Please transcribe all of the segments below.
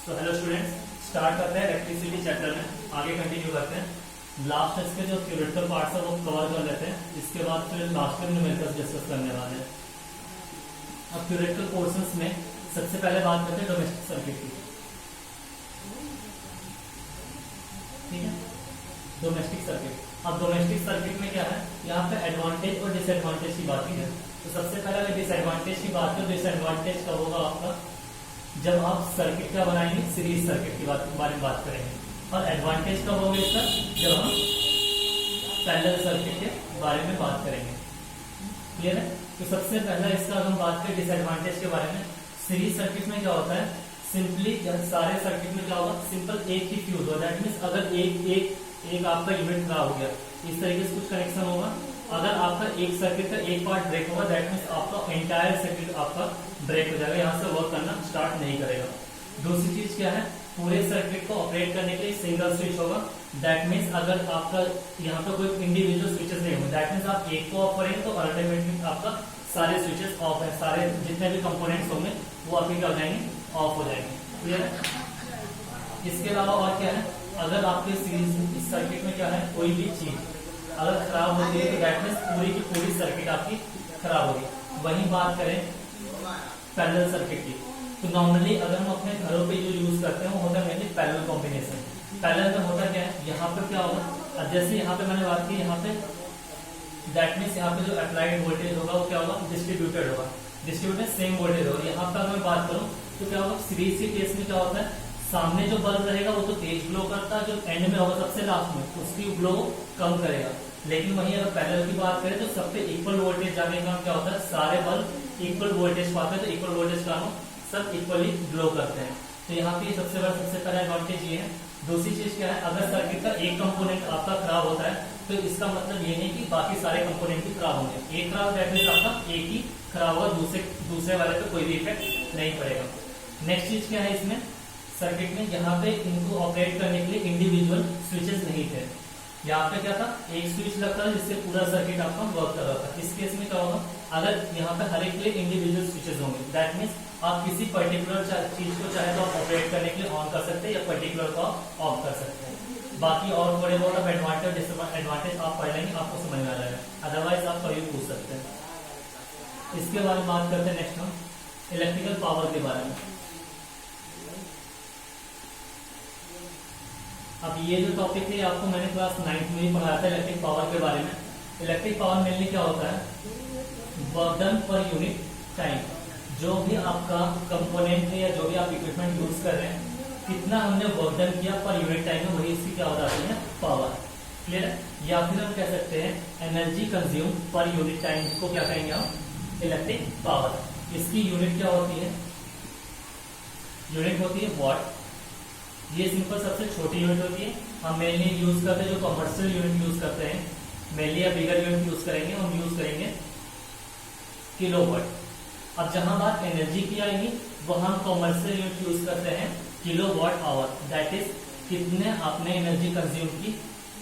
तो hello students, start करते हैं इलेक्ट्रिसिटी चैप्टर में। आगे कंटिन्यू करते हैं। लास्ट इसके जो थ्योरेटिकल पार्ट्स है वो कवर कर लेते हैं। इसके बाद फिर लास्ट में न्यूमेरिकल्स डिस्कस करने वाले हैं। अब थ्योरेटिकल पोर्शंस में सबसे पहले बात करते हैं डोमेस्टिक सर्किट की। ठीक है, डोमेस्टिक सर्किट। अब डोमेस्टिक सर्किट में क्या है, यहाँ पे एडवांटेज और डिसएडवांटेज की बात है। तो सबसे पहले अगर डिसएडवांटेज की बात करें, डिसएडवांटेज कब होगा आपका, जब आप सर्किट का बनाएंगे, सीरीज सर्किट के बारे में बात करेंगे। और एडवांटेज कब होगा इसका, जब हम पैरेलल सर्किट के बारे में बात करेंगे। क्लियर है। तो सबसे पहला इसका हम बात करें डिसएडवांटेज के बारे में। सीरीज सर्किट में क्या होता है, सिंपली सारे सर्किट में क्या होगा, सिंपल एक ही फ्यूज होगा। दैट मीन्स अगर एक आपका यूनिट खराब हो गया, इस तरीके से कुछ कनेक्शन होगा। अगर आपका एक सर्किट का एक पार्ट ब्रेक होगा, दैट मीन्स आपका एंटायर सर्किट आपका ब्रेक हो जाएगा, यहाँ से वर्क करना स्टार्ट नहीं करेगा। दूसरी चीज क्या है, पूरे सर्किट को ऑपरेट करने के लिए सिंगल स्विच होगा। दैट मीन्स अगर आपका यहाँ पे कोई इंडिविजुअल स्विचेस नहीं होंगे, दैट मीन्स आप एक को ऑफ करेंगे तो अल्टीमेटली आपका सारे स्विचेस ऑफ है, सारे जितने भी कंपोनेंट्स होंगे वो आपके क्या हो जाएंगे, ऑफ हो जाएंगे। क्लियर है। इसके अलावा और क्या है, अगर आपके सीरीज इस सर्किट में क्या है, कोई भी चीज अगर खराब होती है तो दैट मीन्स पूरी की पूरी सर्किट आपकी खराब होगी। वहीं बात करें पैरेलल सर्किट की, तो नॉर्मली अगर हम अपने घरों पे जो यूज करते हैं वो होता है मेनली पैरेलल कॉम्बिनेशन। पैरेलल में होता क्या है, यहाँ पर क्या होगा, अब जैसे यहाँ पे मैंने बात की, यहाँ पे दैट मीन्स यहाँ पे जो अप्लाइड वोल्टेज होगा वो क्या होगा, डिस्ट्रीब्यूटेड होगा। डिस्ट्रीब्यूटेड सेम वोल्टेज होगा। यहाँ पर अगर मैं बात करूँ तो क्या होगा, सीरीज के केस में क्या होता है, सामने जो बल्ब रहेगा वो तो तेज ग्लो करता है, जो एंड में होगा सबसे लास्ट में उसकी ग्लो कम करेगा। लेकिन वहीं अगर पैरेलल की बात करें तो सब पे इक्वल वोल्टेज जाने का क्या होता है, सारे बल्ब इक्वल वोल्टेज पाते हैं, तो इक्वल वोल्टेज का सब इक्वली ग्लो करते हैं। तो यहाँ पे सबसे पहला एडवांटेज ये है। दूसरी चीज क्या है, अगर सर्किट का एक कंपोनेंट आपका खराब होता है तो इसका मतलब ये नहीं कि बाकी सारे कंपोनेंट भी खराब होंगे। एक खराब दैट मींस आपका एक ही खराब होगा, दूसरे वाले पे कोई भी इफेक्ट नहीं पड़ेगा। नेक्स्ट चीज क्या है इसमें सर्किट में, यहाँ पे इनको ऑपरेट करने के लिए इंडिविजुअल स्विचेस नहीं थे। यहाँ पे क्या था, एक स्विच लगता है जिससे पूरा सर्किट आपका वर्क कर रहा था। इस केस में क्या होगा, अगर यहाँ पे हर एक के लिए इंडिविजुअल स्विचेस होंगे, दैट मीन्स आप किसी पर्टिकुलर चीज को चाहे तो आप ऑपरेट करने के लिए ऑन कर सकते हैं या पर्टिकुलर को ऑफ कर सकते हैं। बाकी और थोड़े बहुत आप एडवांटेज डिसएडवांटेज आप पढ़ लेंगे, आपको समझ में आ जाएगा, अदरवाइज आप कभी पूछ सकते हैं। इसके बारे में बात करते हैं नेक्स्ट हम इलेक्ट्रिकल पावर के बारे में। अब ये जो टॉपिक है आपको मैंने क्लास 9th में ही पढ़ाया था इलेक्ट्रिक पावर के बारे में। इलेक्ट्रिक पावर मेनली क्या होता है, work done per unit time. जो भी आपका कंपोनेंट है या जो भी आप इक्विपमेंट यूज कर रहे हैं, कितना हमने वर्क डन किया पर यूनिट टाइम में, वही इसकी क्या हो जाती है, पावर। क्लियर है। या फिर हम कह सकते हैं energy consume per unit time को क्या कहेंगे हम, इलेक्ट्रिक पावर। इसकी यूनिट क्या होती है, यूनिट होती है वॉट। ये सिंपल सबसे छोटी यूनिट होती है। हम मेनली यूज करते हैं, जो कमर्शियल यूनिट यूज करते हैं, मेनली या बिगर यूनिट यूज करेंगे, हम यूज करेंगे किलोवाट। अब जहां बात एनर्जी की आएगी वो हम कमर्शियल यूनिट यूज करते हैं किलोवाट आवर। दैट इज कितने आपने एनर्जी कंज्यूम की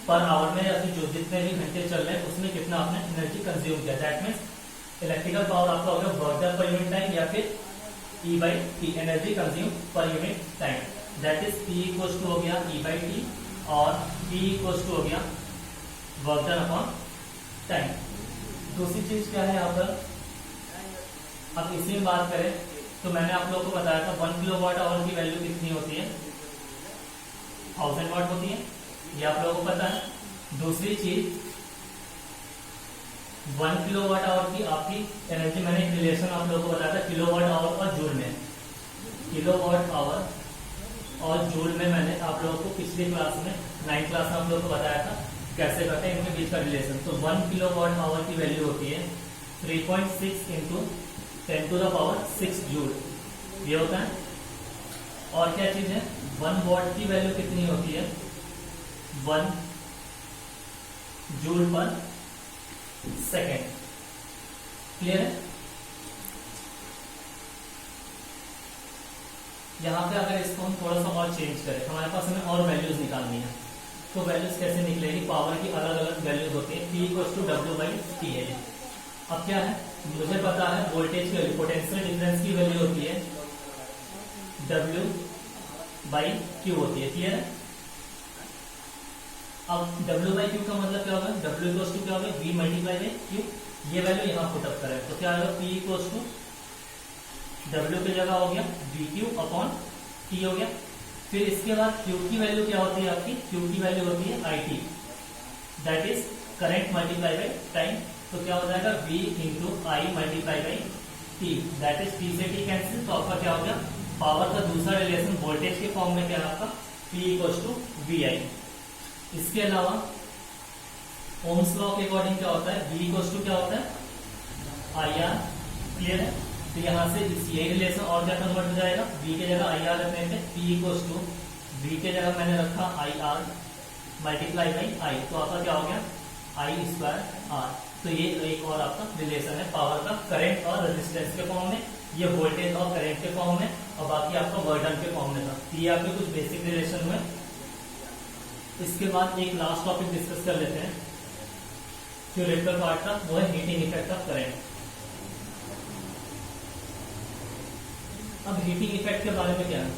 पर आवर में, या फिर जो जितने भी घंटे चल रहे हैं उसमें कितना आपने एनर्जी कंज्यूम किया। दैट मीन्स इलेक्ट्रिकल पावर आपका हो गया work done per unit time या फिर E/T, energy consume per unit time. That is P equals to हो गया E/T और P इक्वल्स टू हो गया वर्क डन अपॉन टाइम। दूसरी चीज क्या है यहाँ पर, अब इसी में बात करें तो मैंने आप लोगों को बताया था 1 किलोवाट आवर की वैल्यू कितनी होती है, 1000 वाट होती है, ये आप लोगों को पता है। दूसरी चीज 1 किलोवाट आवर की आपकी एनर्जी, मैंने एक रिलेशन आप लोगों को बताया था किलोवाट आवर और जूल में। किलोवाट आवर और जूल में मैंने आप लोगों को पिछली क्लास में 9th क्लास में आप लोगों को बताया था कैसे करते हैं इनके बीच का रिलेशन। तो 1 किलोवाट आवर की वैल्यू होती है 3.6 इंटू 10⁶ जूल, ये होता है। और क्या चीज है, 1 वॉट की वैल्यू कितनी होती है, 1 जूल पर सेकेंड। क्लियर है। यहाँ पे अगर इसको हम थोड़ा सा और चेंज करें, हमारे पास हमें और वैल्यूज निकालनी है, तो वैल्यूज कैसे निकलेगी, पावर की अलग अलग वैल्यूज होती है। P equals to W/TL। अब क्या है, मुझे पता है वोल्टेज की वैल्यू, पोटेंशियल डिफरेंस की वैल्यू होती है W बाई क्यू होती है। क्लियर है? अब W बाई क्यू का मतलब क्या होगा, W इक्वल्स टू क्या होगा, V मल्टीप्लाई बाई क्यू। ये वैल्यू यहाँ पुट अप करें तो क्या आएगा, P इक्वल्स टू W की जगह हो गया वी क्यू अपॉन T हो गया। फिर इसके बाद Q की वैल्यू क्या होती है आपकी, Q की वैल्यू होती है IT, that is current multiply by time. तो क्या हो जाएगा, V into I multiply by T, that is T से T कैंसिल, तो आपका क्या हो गया, पावर का दूसरा रिलेशन वोल्टेज के फॉर्म में क्या है आपका, P इक्वल्स टू VI। इसके अलावा ओम्स लॉ के अकॉर्डिंग क्या होता है, V इक्वल्स टू क्या होता है, IR। क्लियर है? तो यहाँ से यही रिलेशन और क्या कन्वर्ट हो जाएगा, V के जगह IR रखने से P इक्वल्स टू V के जगह मैंने रखा IR मल्टीप्लाई बाई I, तो आपका क्या हो गया I स्क्वायर R। तो ये एक और आपका रिलेशन है पावर का करंट और रेजिस्टेंस के फॉर्म में, ये वोल्टेज और करंट के फॉर्म में, और बाकी आपका वर्डन के फॉर्म में था। तो ये आपके कुछ बेसिक रिलेशन हुए। इसके बाद एक लास्ट टॉपिक डिस्कस कर लेते हैं थ्योरेटिकल पार्ट का, वो है हीटिंग इफेक्ट ऑफ करंट। अब हीटिंग इफेक्ट के बारे में क्या है,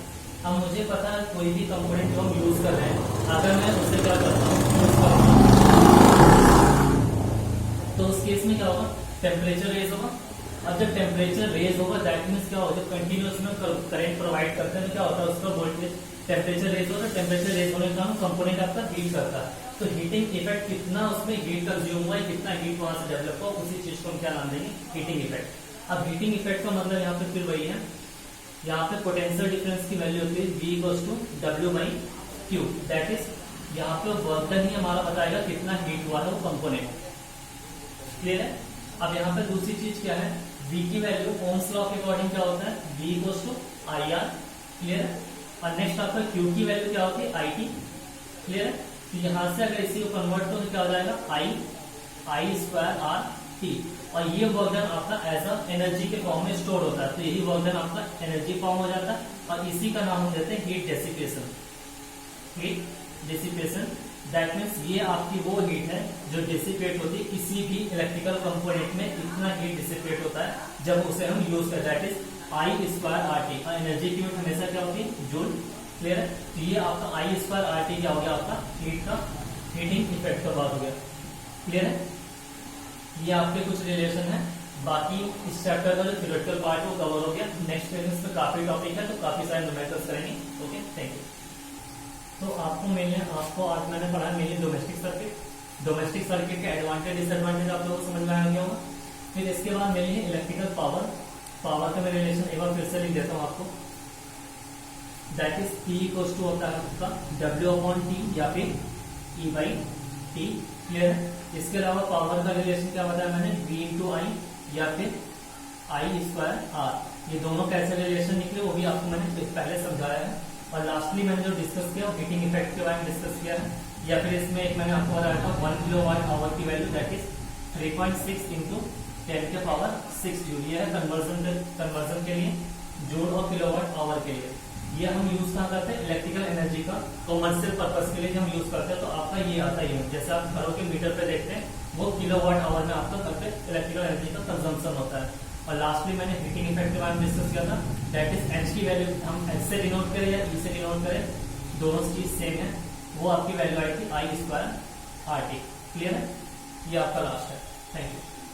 अब मुझे पता है कोई भी कंपोनेंट जो हम यूज कर रहे हैं, अगर मैं उसे क्या करता हूँ यूज करता हूँ, तो उस केस में क्या होगा, टेम्परेचर रेज होगा। अब जब टेम्परेचर रेज होगा दैट मीन्स क्या होगा, जब कंटिन्यूस में करंट प्रोवाइड करते हैं तो क्या होता है, उसका वोल्टेज टेम्परेचर रेज होता है। टेम्परेचर रेज होने का कंपोनेंट आपका हीट करता है। तो हीटिंग इफेक्ट कितना उसमें हीट कंज्यूम हुआ है, कितना हीट वहां से डेवलप हुआ, उसी चीज को हम क्या नाम देंगे, हीटिंग इफेक्ट। अब हीटिंग इफेक्ट का मतलब यहाँ पे फिर वही है, यहाँ पे पोटेंशियल डिफरेंस की वैल्यू होती है V equals to W by Q, that is यहाँ पे वर्क डन ही हमारा बताएगा कितना हीट हुआ है वो कंपोनेंट। क्लियर है? अब यहाँ पे दूसरी चीज क्या है, V की वैल्यू ओम्स लॉ के अकॉर्डिंग क्या होता है, V equals to IR। Clear है? और नेक्स्ट आपका Q की वैल्यू क्या होती है, IT। क्लियर है? तो यहाँ से अगर इसी को कन्वर्ट करो तो क्या हो जाएगा, I स्क्वायर R T, और ये वर्क डन आपका एज अ एनर्जी के फॉर्म में स्टोर होता है। तो यही वर्क डन आपका एनर्जी फॉर्म हो जाता है, और इसी का नाम हम देते हैं heat dissipation. Heat dissipation that means ये आपकी वो हीट है जो डिसिपेट होती है किसी भी इलेक्ट्रिकल कंपोनेंट में, इतना हीट डिसिपेट होता है जब उसे हम यूज करते हैं, that is I square RT। और एनर्जी की यूनिट हमेशा क्या होती है, जूल। क्लियर है? तो ये आपका I स्क्वायर RT क्या हो गया, आपका हीट का हीटिंग इफेक्ट का बात हो गया। क्लियर है? ये आपके कुछ रिलेशन है। बाकी इस चैप्टर का जो थ्योरेटिकल पार्ट वो कवर हो गया। नेक्स्ट क्लास में काफी टॉपिक है, तो काफी सारे न्यूमेरिकल्स करेंगे। Okay, thank you. तो आपको आज मैंने पढ़ा mainly domestic circuit. Domestic circuit के एडवांटेज डिसएडवांटेज आप लोगों को समझ में आ गया होगा। फिर इसके बाद मेनली इलेक्ट्रिकल पावर का मैं रिलेशन एक बार फिर से लिख देता हूँ आपको, that is P equals to होता है आपका W अपॉन T या फिर E बाई T। क्लियर है? इसके अलावा पावर का रिलेशन क्या बताया मैंने, V इंटू आई या फिर I स्क्वायर R। ये दोनों कैसे रिलेशन निकले वो भी आपको मैंने पहले समझाया है। और लास्टली मैंने जो डिस्कस किया हीटिंग इफेक्ट के बारे में डिस्कस किया है, या फिर इसमें एक मैंने आपको बताया था 1 किलोवाट आवर की वैल्यू दैट इज 3.6 इंटू 10 के पावर 6 जूल। ये है कन्वर्जन के लिए, जूल और किलोवाट आवर के लिए। ये हम यूज कहाँ करते हैं, इलेक्ट्रिकल एनर्जी का कॉमर्शियल पर्पस के लिए हम यूज करते हैं। तो आपका ये आता ही है, जैसे आप घरों के मीटर पे देखते हैं वो किलोवाट आवर में आपका घर पे इलेक्ट्रिकल एनर्जी का कंजम्पशन होता है। और लास्टली मैंने हीटिंग इफेक्ट के बारे में डिस्कस किया था, दैट इज H की वैल्यू हम H से डिनोट करें या E से डिनोट करें, दोनों चीज सेम है। वो आपकी वैल्यू आई थी I स्क्वायर RT। क्लियर है? ये आपका लास्ट है। Thank you.